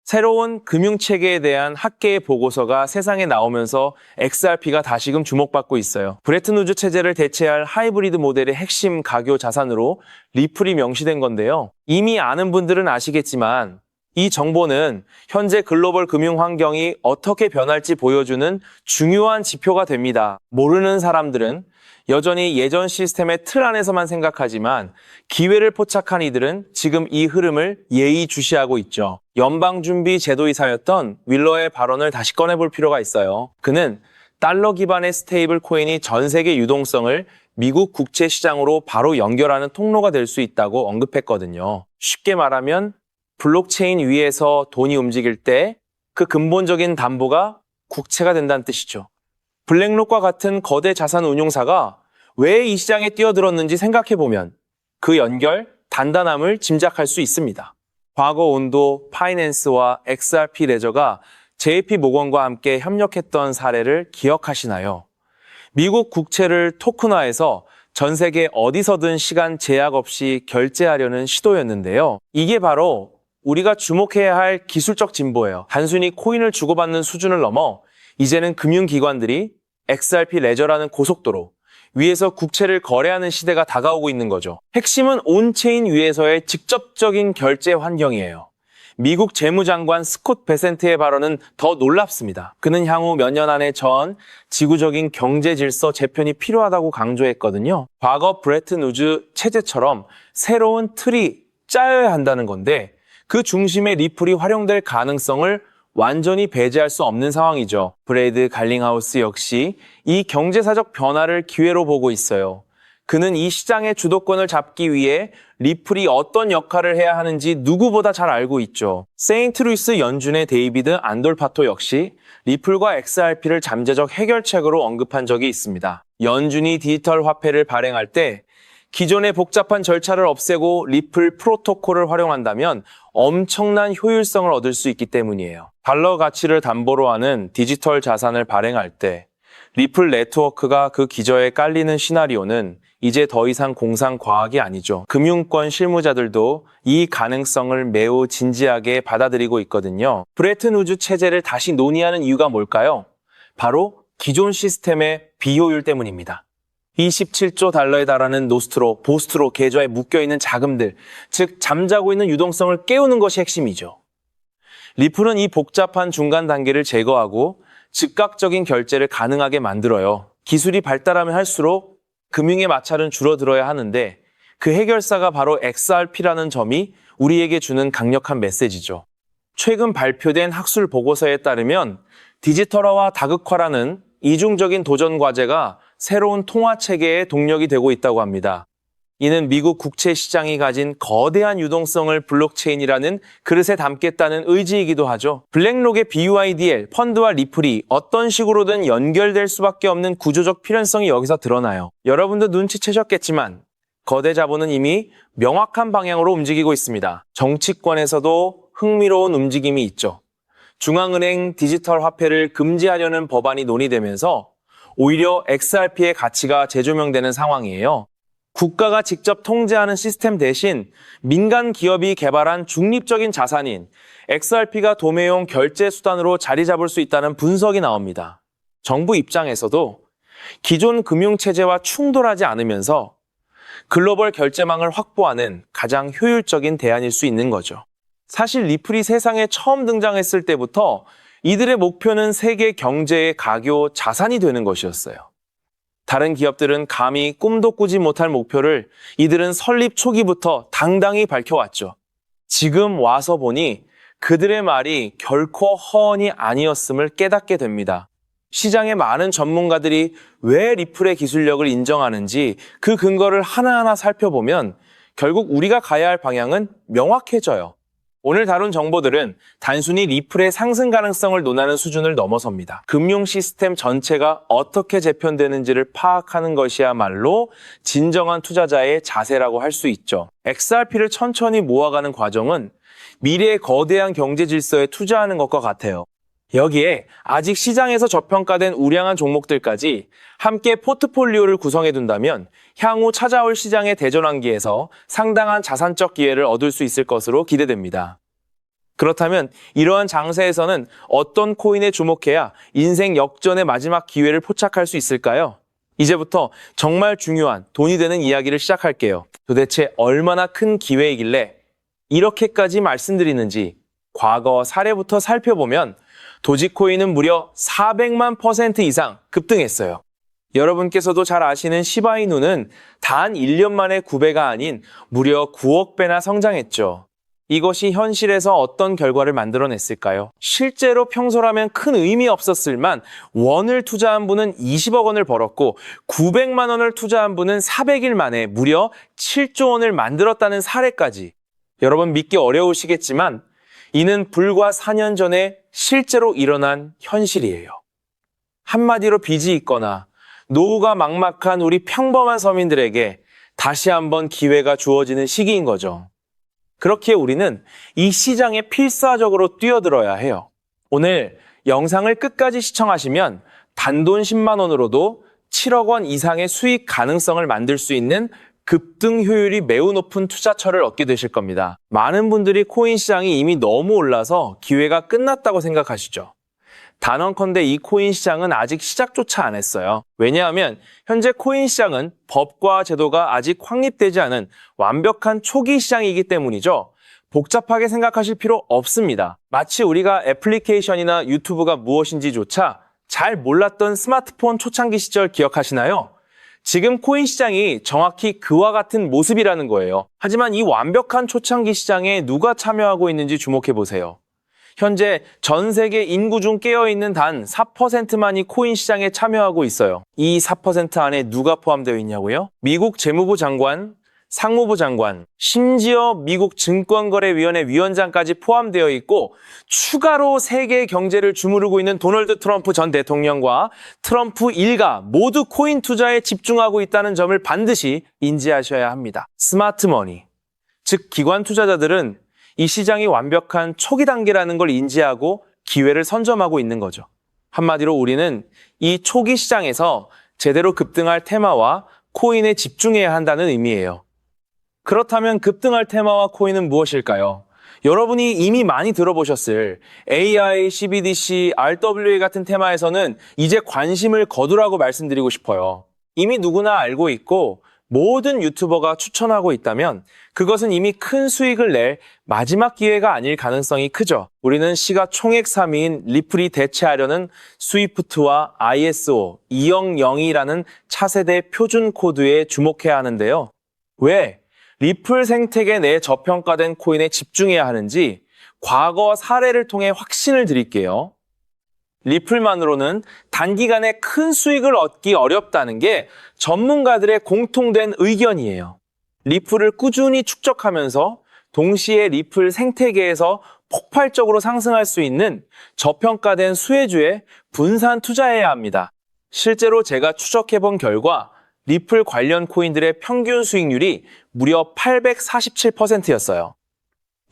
새로운 금융체계에 대한 학계의 보고서가 세상에 나오면서 XRP가 다시금 주목받고 있어요. 브레튼 우즈 체제를 대체할 하이브리드 모델의 핵심 가교 자산으로 리플이 명시된 건데요. 이미 아는 분들은 아시겠지만 이 정보는 현재 글로벌 금융 환경이 어떻게 변할지 보여주는 중요한 지표가 됩니다. 모르는 사람들은 여전히 예전 시스템의 틀 안에서만 생각하지만 기회를 포착한 이들은 지금 이 흐름을 예의주시하고 있죠. 연방준비제도이사였던 윌러의 발언을 다시 꺼내볼 필요가 있어요. 그는 달러 기반의 스테이블 코인이 전 세계 유동성을 미국 국채 시장으로 바로 연결하는 통로가 될 수 있다고 언급했거든요. 쉽게 말하면 블록체인 위에서 돈이 움직일 때 그 근본적인 담보가 국채가 된다는 뜻이죠. 블랙록과 같은 거대 자산 운용사가 왜 이 시장에 뛰어들었는지 생각해보면 그 연결, 단단함을 짐작할 수 있습니다. 과거 온도, 파이낸스와 XRP 레저가 JP 모건과 함께 협력했던 사례를 기억하시나요? 미국 국채를 토큰화해서 전 세계 어디서든 시간 제약 없이 결제하려는 시도였는데요. 이게 바로 우리가 주목해야 할 기술적 진보예요. 단순히 코인을 주고받는 수준을 넘어 이제는 금융기관들이 XRP 레저라는 고속도로 위에서 국채를 거래하는 시대가 다가오고 있는 거죠. 핵심은 온체인 위에서의 직접적인 결제 환경이에요. 미국 재무장관 스콧 베센트의 발언은 더 놀랍습니다. 그는 향후 몇 년 안에 전 지구적인 경제 질서 재편이 필요하다고 강조했거든요. 과거 브레튼 우즈 체제처럼 새로운 틀이 짜여야 한다는 건데 그 중심에 리플이 활용될 가능성을 완전히 배제할 수 없는 상황이죠. 브래드 갈링하우스 역시 이 경제사적 변화를 기회로 보고 있어요. 그는 이 시장의 주도권을 잡기 위해 리플이 어떤 역할을 해야 하는지 누구보다 잘 알고 있죠. 세인트루이스 연준의 데이비드 안돌파토 역시 리플과 XRP를 잠재적 해결책으로 언급한 적이 있습니다. 연준이 디지털 화폐를 발행할 때 기존의 복잡한 절차를 없애고 리플 프로토콜을 활용한다면 엄청난 효율성을 얻을 수 있기 때문이에요. 달러 가치를 담보로 하는 디지털 자산을 발행할 때 리플 네트워크가 그 기저에 깔리는 시나리오는 이제 더 이상 공상 과학이 아니죠. 금융권 실무자들도 이 가능성을 매우 진지하게 받아들이고 있거든요. 브레튼 우즈 체제를 다시 논의하는 이유가 뭘까요? 바로 기존 시스템의 비효율 때문입니다. 27조 달러에 달하는 노스트로, 보스트로 계좌에 묶여있는 자금들, 즉 잠자고 있는 유동성을 깨우는 것이 핵심이죠. 리플은 이 복잡한 중간 단계를 제거하고 즉각적인 결제를 가능하게 만들어요. 기술이 발달하면 할수록 금융의 마찰은 줄어들어야 하는데 그 해결사가 바로 XRP라는 점이 우리에게 주는 강력한 메시지죠. 최근 발표된 학술 보고서에 따르면 디지털화와 다극화라는 이중적인 도전 과제가 새로운 통화체계의 동력이 되고 있다고 합니다. 이는 미국 국채 시장이 가진 거대한 유동성을 블록체인이라는 그릇에 담겠다는 의지이기도 하죠. 블랙록의 BUIDL, 펀드와 리플이 어떤 식으로든 연결될 수밖에 없는 구조적 필연성이 여기서 드러나요. 여러분도 눈치채셨겠지만 거대 자본은 이미 명확한 방향으로 움직이고 있습니다. 정치권에서도 흥미로운 움직임이 있죠. 중앙은행 디지털 화폐를 금지하려는 법안이 논의되면서 오히려 XRP의 가치가 재조명되는 상황이에요. 국가가 직접 통제하는 시스템 대신 민간 기업이 개발한 중립적인 자산인 XRP가 도매용 결제 수단으로 자리 잡을 수 있다는 분석이 나옵니다. 정부 입장에서도 기존 금융체제와 충돌하지 않으면서 글로벌 결제망을 확보하는 가장 효율적인 대안일 수 있는 거죠. 사실 리플이 세상에 처음 등장했을 때부터 이들의 목표는 세계 경제의 가교 자산이 되는 것이었어요. 다른 기업들은 감히 꿈도 꾸지 못할 목표를 이들은 설립 초기부터 당당히 밝혀왔죠. 지금 와서 보니 그들의 말이 결코 허언이 아니었음을 깨닫게 됩니다. 시장의 많은 전문가들이 왜 리플의 기술력을 인정하는지 그 근거를 하나하나 살펴보면 결국 우리가 가야 할 방향은 명확해져요. 오늘 다룬 정보들은 단순히 리플의 상승 가능성을 논하는 수준을 넘어섭니다. 금융 시스템 전체가 어떻게 재편되는지를 파악하는 것이야말로 진정한 투자자의 자세라고 할 수 있죠. XRP를 천천히 모아가는 과정은 미래의 거대한 경제 질서에 투자하는 것과 같아요. 여기에 아직 시장에서 저평가된 우량한 종목들까지 함께 포트폴리오를 구성해 둔다면 향후 찾아올 시장의 대전환기에서 상당한 자산적 기회를 얻을 수 있을 것으로 기대됩니다. 그렇다면 이러한 장세에서는 어떤 코인에 주목해야 인생 역전의 마지막 기회를 포착할 수 있을까요? 이제부터 정말 중요한 돈이 되는 이야기를 시작할게요. 도대체 얼마나 큰 기회이길래 이렇게까지 말씀드리는지 과거 사례부터 살펴보면 도지코인은 무려 400만 % 이상 급등했어요. 여러분께서도 잘 아시는 시바이누는 단 1년 만에 9배가 아닌 무려 9억 배나 성장했죠. 이것이 현실에서 어떤 결과를 만들어냈을까요? 실제로 평소라면 큰 의미 없었을만 원을 투자한 분은 20억 원을 벌었고 900만 원을 투자한 분은 400일 만에 무려 7조 원을 만들었다는 사례까지. 여러분 믿기 어려우시겠지만 이는 불과 4년 전에 실제로 일어난 현실이에요. 한마디로 빚이 있거나 노후가 막막한 우리 평범한 서민들에게 다시 한번 기회가 주어지는 시기인 거죠. 그렇기에 우리는 이 시장에 필사적으로 뛰어들어야 해요. 오늘 영상을 끝까지 시청하시면 단돈 10만 원으로도 7억 원 이상의 수익 가능성을 만들 수 있는 급등 효율이 매우 높은 투자처를 얻게 되실 겁니다. 많은 분들이 코인 시장이 이미 너무 올라서 기회가 끝났다고 생각하시죠. 단언컨대 이 코인 시장은 아직 시작조차 안 했어요. 왜냐하면 현재 코인 시장은 법과 제도가 아직 확립되지 않은 완벽한 초기 시장이기 때문이죠. 복잡하게 생각하실 필요 없습니다. 마치 우리가 애플리케이션이나 유튜브가 무엇인지조차 잘 몰랐던 스마트폰 초창기 시절 기억하시나요? 지금 코인 시장이 정확히 그와 같은 모습이라는 거예요. 하지만 이 완벽한 초창기 시장에 누가 참여하고 있는지 주목해 보세요. 현재 전 세계 인구 중 깨어있는 단 4%만이 코인 시장에 참여하고 있어요. 이 4% 안에 누가 포함되어 있냐고요? 미국 재무부 장관, 상무부 장관, 심지어 미국 증권거래위원회 위원장까지 포함되어 있고 추가로 세계 경제를 주무르고 있는 도널드 트럼프 전 대통령과 트럼프 일가 모두 코인 투자에 집중하고 있다는 점을 반드시 인지하셔야 합니다. 스마트머니, 즉 기관 투자자들은 이 시장이 완벽한 초기 단계라는 걸 인지하고 기회를 선점하고 있는 거죠. 한마디로 우리는 이 초기 시장에서 제대로 급등할 테마와 코인에 집중해야 한다는 의미예요. 그렇다면 급등할 테마와 코인은 무엇일까요? 여러분이 이미 많이 들어보셨을 AI, CBDC, RWA 같은 테마에서는 이제 관심을 거두라고 말씀드리고 싶어요. 이미 누구나 알고 있고 모든 유튜버가 추천하고 있다면 그것은 이미 큰 수익을 낼 마지막 기회가 아닐 가능성이 크죠. 우리는 시가총액 3위인 리플이 대체하려는 스위프트와 ISO 200이라는 차세대 표준 코드에 주목해야 하는데요. 왜 리플 생태계 내 저평가된 코인에 집중해야 하는지 과거 사례를 통해 확신을 드릴게요. 리플만으로는 단기간에 큰 수익을 얻기 어렵다는 게 전문가들의 공통된 의견이에요. 리플을 꾸준히 축적하면서 동시에 리플 생태계에서 폭발적으로 상승할 수 있는 저평가된 수혜주에 분산 투자해야 합니다. 실제로 제가 추적해본 결과 리플 관련 코인들의 평균 수익률이 무려 847%였어요.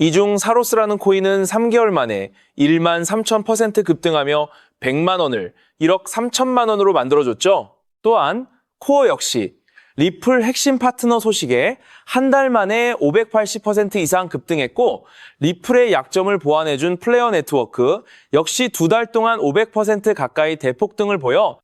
이 중 사로스라는 코인은 3개월 만에 13,000% 급등하며 100만 원을 1억 3천만 원으로 만들어줬죠. 또한 코어 역시 리플 핵심 파트너 소식에 한 달 만에 580% 이상 급등했고 리플의 약점을 보완해준 플레이어 네트워크 역시 2달 동안 500% 가까이 대폭등을 보여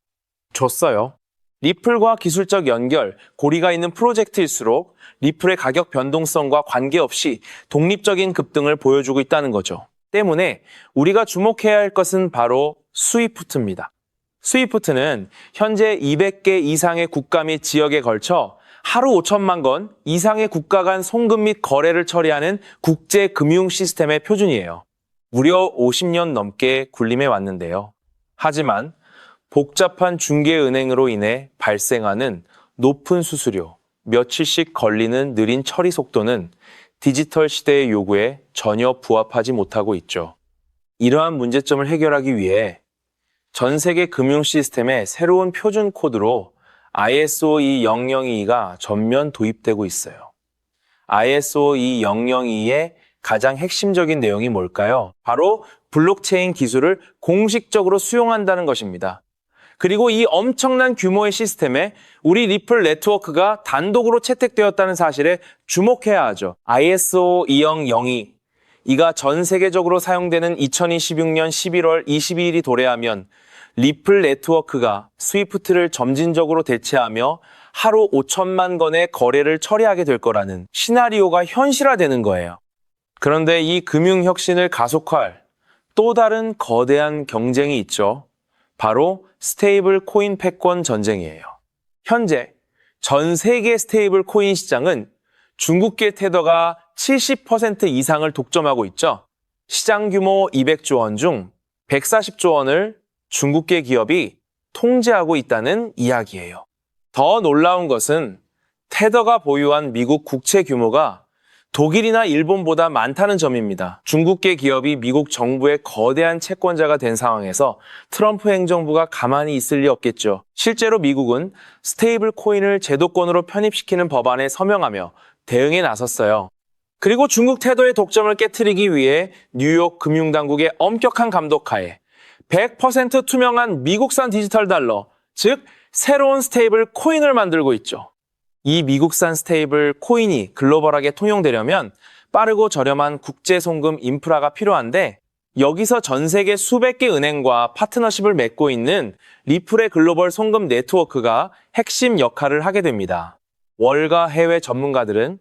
줬어요. 리플과 기술적 연결, 고리가 있는 프로젝트일수록 리플의 가격 변동성과 관계없이 독립적인 급등을 보여주고 있다는 거죠. 때문에 우리가 주목해야 할 것은 바로 스위프트입니다. 스위프트는 현재 200개 이상의 국가 및 지역에 걸쳐 하루 5천만 건 이상의 국가 간 송금 및 거래를 처리하는 국제 금융 시스템의 표준이에요. 무려 50년 넘게 군림해 왔는데요. 하지만 복잡한 중개은행으로 인해 발생하는 높은 수수료, 며칠씩 걸리는 느린 처리 속도는 디지털 시대의 요구에 전혀 부합하지 못하고 있죠. 이러한 문제점을 해결하기 위해 전 세계 금융 시스템의 새로운 표준 코드로 ISO 20022가 전면 도입되고 있어요. ISO 20022의 가장 핵심적인 내용이 뭘까요? 바로 블록체인 기술을 공식적으로 수용한다는 것입니다. 그리고 이 엄청난 규모의 시스템에 우리 리플 네트워크가 단독으로 채택되었다는 사실에 주목해야 하죠. ISO 20002, 이가 전 세계적으로 사용되는 2026년 11월 22일이 도래하면 리플 네트워크가 스위프트를 점진적으로 대체하며 하루 5천만 건의 거래를 처리하게 될 거라는 시나리오가 현실화되는 거예요. 그런데 이 금융혁신을 가속화할 또 다른 거대한 경쟁이 있죠. 바로 스테이블 코인 패권 전쟁이에요. 현재 전 세계 스테이블 코인 시장은 중국계 테더가 70% 이상을 독점하고 있죠. 시장 규모 200조 원 중 140조 원을 중국계 기업이 통제하고 있다는 이야기예요. 더 놀라운 것은 테더가 보유한 미국 국채 규모가 독일이나 일본보다 많다는 점입니다. 중국계 기업이 미국 정부의 거대한 채권자가 된 상황에서 트럼프 행정부가 가만히 있을 리 없겠죠. 실제로 미국은 스테이블 코인을 제도권으로 편입시키는 법안에 서명하며 대응에 나섰어요. 그리고 중국 테더의 독점을 깨트리기 위해 뉴욕 금융당국의 엄격한 감독하에 100% 투명한 미국산 디지털 달러, 즉 새로운 스테이블 코인을 만들고 있죠. 이 미국산 스테이블 코인이 글로벌하게 통용되려면 빠르고 저렴한 국제 송금 인프라가 필요한데 여기서 전 세계 수백 개 은행과 파트너십을 맺고 있는 리플의 글로벌 송금 네트워크가 핵심 역할을 하게 됩니다. 월가 해외 전문가들은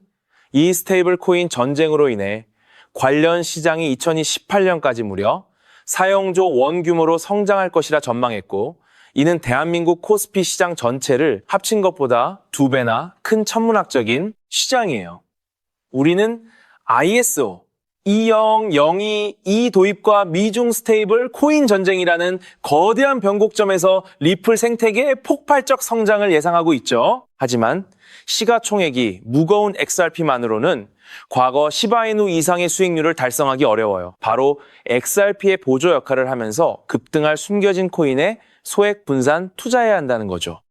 이 스테이블 코인 전쟁으로 인해 관련 시장이 2018년까지 무려 4영조 원 규모로 성장할 것이라 전망했고 이는 대한민국 코스피 시장 전체를 합친 것보다 2배나 큰 천문학적인 시장이에요. 우리는 ISO 20022 도입과 미중 스테이블 코인 전쟁이라는 거대한 변곡점에서 리플 생태계의 폭발적 성장을 예상하고 있죠. 하지만 시가총액이 무거운 XRP만으로는 과거 시바이누 이상의 수익률을 달성하기 어려워요. 바로 XRP의 보조 역할을 하면서 급등할 숨겨진 코인에 소액 분산 투자해야 한다는 거죠.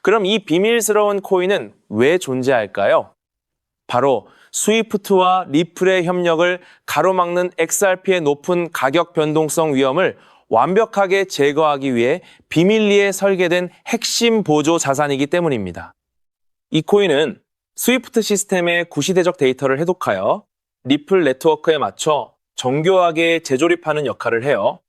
그럼 이 비밀스러운 코인은 왜 존재할까요? 바로 스위프트와 리플의 협력을 가로막는 XRP의 높은 가격 변동성 위험을 완벽하게 제거하기 위해 비밀리에 설계된 핵심 보조 자산이기 때문입니다. 이 코인은 스위프트 시스템의 구시대적 데이터를 해독하여 리플 네트워크에 맞춰 정교하게 재조립하는 역할을 해요.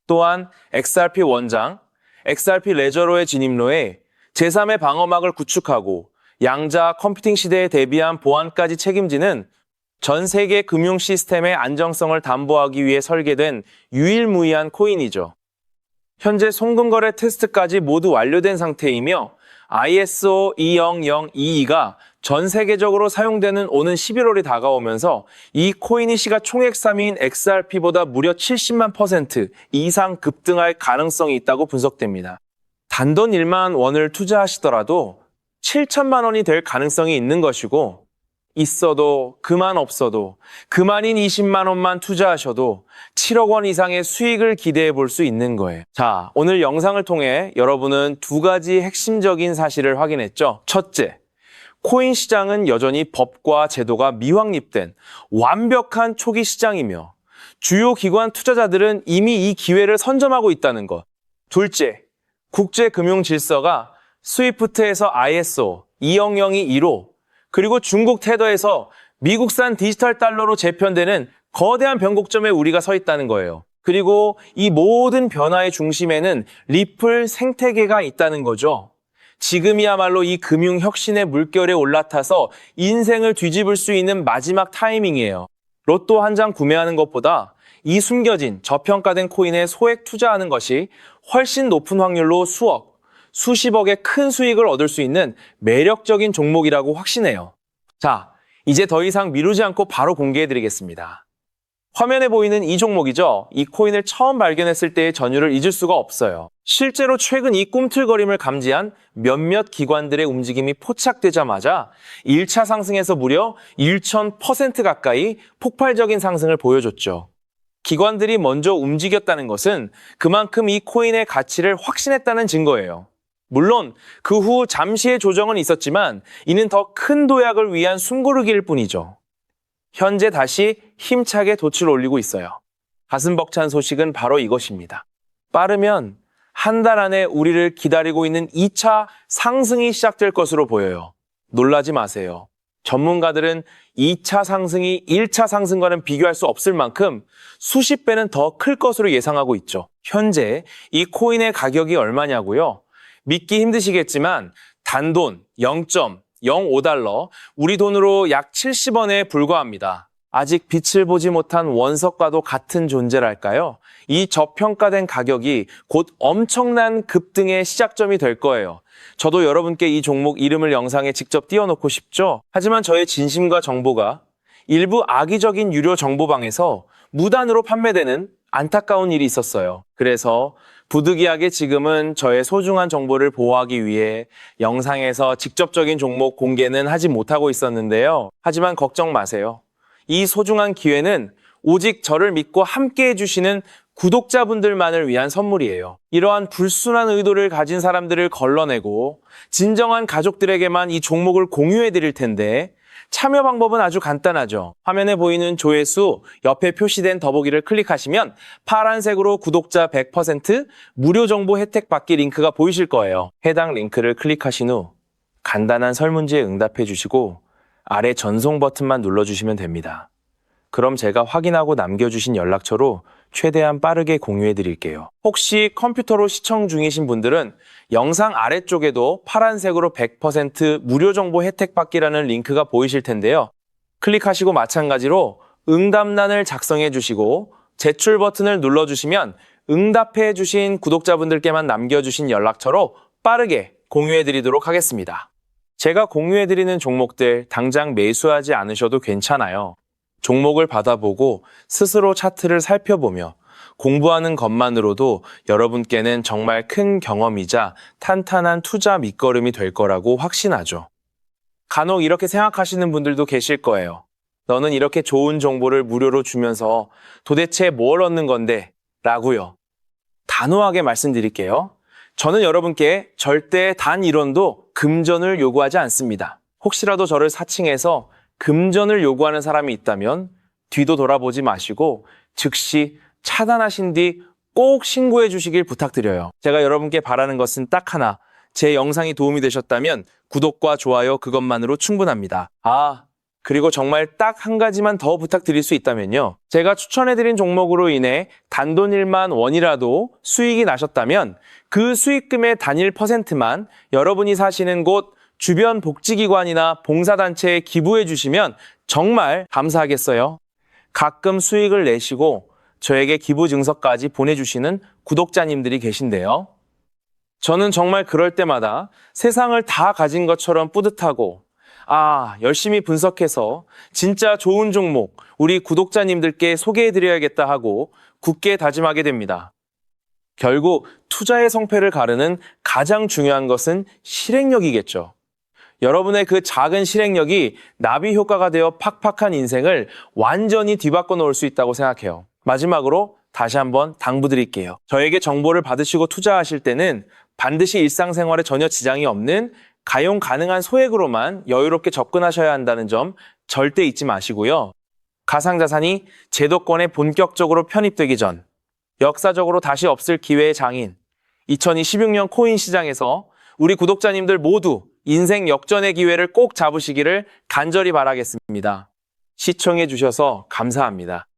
또한 XRP 원장, XRP 레저로의 진입로에 제3의 방어막을 구축하고 양자 컴퓨팅 시대에 대비한 보안까지 책임지는 전 세계 금융 시스템의 안정성을 담보하기 위해 설계된 유일무이한 코인이죠. 현재 송금거래 테스트까지 모두 완료된 상태이며 ISO 20022가 전 세계적으로 사용되는 오는 11월이 다가오면서 이 코인이 시가총액 3위인 XRP보다 무려 70만 % 이상 급등할 가능성이 있다고 분석됩니다. 단돈 1만 원을 투자하시더라도 7천만 원이 될 가능성이 있는 것이고 있어도 그만 없어도 그만인 20만 원만 투자하셔도 7억 원 이상의 수익을 기대해 볼 수 있는 거예요. 자, 오늘 영상을 통해 여러분은 두 가지 핵심적인 사실을 확인했죠. 첫째, 코인 시장은 여전히 법과 제도가 미확립된 완벽한 초기 시장이며 주요 기관 투자자들은 이미 이 기회를 선점하고 있다는 것. 둘째, 국제금융 질서가 스위프트에서 ISO 20022로 그리고 중국 테더에서 미국산 디지털 달러로 재편되는 거대한 변곡점에 우리가 서 있다는 거예요. 그리고 이 모든 변화의 중심에는 리플 생태계가 있다는 거죠. 지금이야말로 이 금융 혁신의 물결에 올라타서 인생을 뒤집을 수 있는 마지막 타이밍이에요. 로또 한 장 구매하는 것보다 이 숨겨진 저평가된 코인에 소액 투자하는 것이 훨씬 높은 확률로 수억, 수십억의 큰 수익을 얻을 수 있는 매력적인 종목이라고 확신해요. 자, 이제 더 이상 미루지 않고 바로 공개해드리겠습니다. 화면에 보이는 이 종목이죠. 이 코인을 처음 발견했을 때의 전율을 잊을 수가 없어요. 실제로 최근 이 꿈틀거림을 감지한 몇몇 기관들의 움직임이 포착되자마자 1차 상승에서 무려 1000% 가까이 폭발적인 상승을 보여줬죠. 기관들이 먼저 움직였다는 것은 그만큼 이 코인의 가치를 확신했다는 증거예요. 물론 그 후 잠시의 조정은 있었지만 이는 더 큰 도약을 위한 숨고르기일 뿐이죠. 현재 다시 힘차게 돛을 올리고 있어요. 가슴 벅찬 소식은 바로 이것입니다. 빠르면 한 달 안에 우리를 기다리고 있는 2차 상승이 시작될 것으로 보여요. 놀라지 마세요. 전문가들은 2차 상승이 1차 상승과는 비교할 수 없을 만큼 수십 배는 더 클 것으로 예상하고 있죠. 현재 이 코인의 가격이 얼마냐고요? 믿기 힘드시겠지만 단돈 0.05달러, 우리 돈으로 약 70원에 불과합니다. 아직 빛을 보지 못한 원석과도 같은 존재랄까요? 이 저평가된 가격이 곧 엄청난 급등의 시작점이 될 거예요. 저도 여러분께 이 종목 이름을 영상에 직접 띄워놓고 싶죠? 하지만 저의 진심과 정보가 일부 악의적인 유료 정보방에서 무단으로 판매되는 안타까운 일이 있었어요. 그래서 부득이하게 지금은 저의 소중한 정보를 보호하기 위해 영상에서 직접적인 종목 공개는 하지 못하고 있었는데요. 하지만 걱정 마세요. 이 소중한 기회는 오직 저를 믿고 함께 해주시는 구독자분들만을 위한 선물이에요. 이러한 불순한 의도를 가진 사람들을 걸러내고 진정한 가족들에게만 이 종목을 공유해 드릴 텐데 참여 방법은 아주 간단하죠. 화면에 보이는 조회수 옆에 표시된 더보기를 클릭하시면 파란색으로 구독자 100% 무료 정보 혜택 받기 링크가 보이실 거예요. 해당 링크를 클릭하신 후 간단한 설문지에 응답해 주시고 아래 전송 버튼만 눌러주시면 됩니다. 그럼 제가 확인하고 남겨주신 연락처로 최대한 빠르게 공유해 드릴게요. 혹시 컴퓨터로 시청 중이신 분들은 영상 아래쪽에도 파란색으로 100% 무료 정보 혜택 받기라는 링크가 보이실 텐데요. 클릭하시고 마찬가지로 응답란을 작성해 주시고 제출 버튼을 눌러주시면 응답해 주신 구독자분들께만 남겨주신 연락처로 빠르게 공유해 드리도록 하겠습니다. 제가 공유해 드리는 종목들 당장 매수하지 않으셔도 괜찮아요. 종목을 받아보고 스스로 차트를 살펴보며 공부하는 것만으로도 여러분께는 정말 큰 경험이자 탄탄한 투자 밑거름이 될 거라고 확신하죠. 간혹 이렇게 생각하시는 분들도 계실 거예요. 너는 이렇게 좋은 정보를 무료로 주면서 도대체 뭘 얻는 건데? 라고요. 단호하게 말씀드릴게요. 저는 여러분께 절대 단 1원도 금전을 요구하지 않습니다. 혹시라도 저를 사칭해서 금전을 요구하는 사람이 있다면 뒤도 돌아보지 마시고 즉시 차단하신 뒤 꼭 신고해 주시길 부탁드려요. 제가 여러분께 바라는 것은 딱 하나, 제 영상이 도움이 되셨다면 구독과 좋아요 그것만으로 충분합니다. 그리고 정말 딱 한 가지만 더 부탁드릴 수 있다면요. 제가 추천해드린 종목으로 인해 단돈 1만 원이라도 수익이 나셨다면 그 수익금의 단일 %만 여러분이 사시는 곳 주변 복지기관이나 봉사단체에 기부해 주시면 정말 감사하겠어요. 가끔 수익을 내시고 저에게 기부 증서까지 보내주시는 구독자님들이 계신데요. 저는 정말 그럴 때마다 세상을 다 가진 것처럼 뿌듯하고 열심히 분석해서 진짜 좋은 종목 우리 구독자님들께 소개해드려야겠다 하고 굳게 다짐하게 됩니다. 결국 투자의 성패를 가르는 가장 중요한 것은 실행력이겠죠. 여러분의 그 작은 실행력이 나비 효과가 되어 팍팍한 인생을 완전히 뒤바꿔 놓을 수 있다고 생각해요. 마지막으로 다시 한번 당부드릴게요. 저에게 정보를 받으시고 투자하실 때는 반드시 일상생활에 전혀 지장이 없는 가용 가능한 소액으로만 여유롭게 접근하셔야 한다는 점 절대 잊지 마시고요. 가상자산이 제도권에 본격적으로 편입되기 전 역사적으로 다시 없을 기회의 장인 2026년 코인 시장에서 우리 구독자님들 모두 인생 역전의 기회를 꼭 잡으시기를 간절히 바라겠습니다. 시청해 주셔서 감사합니다.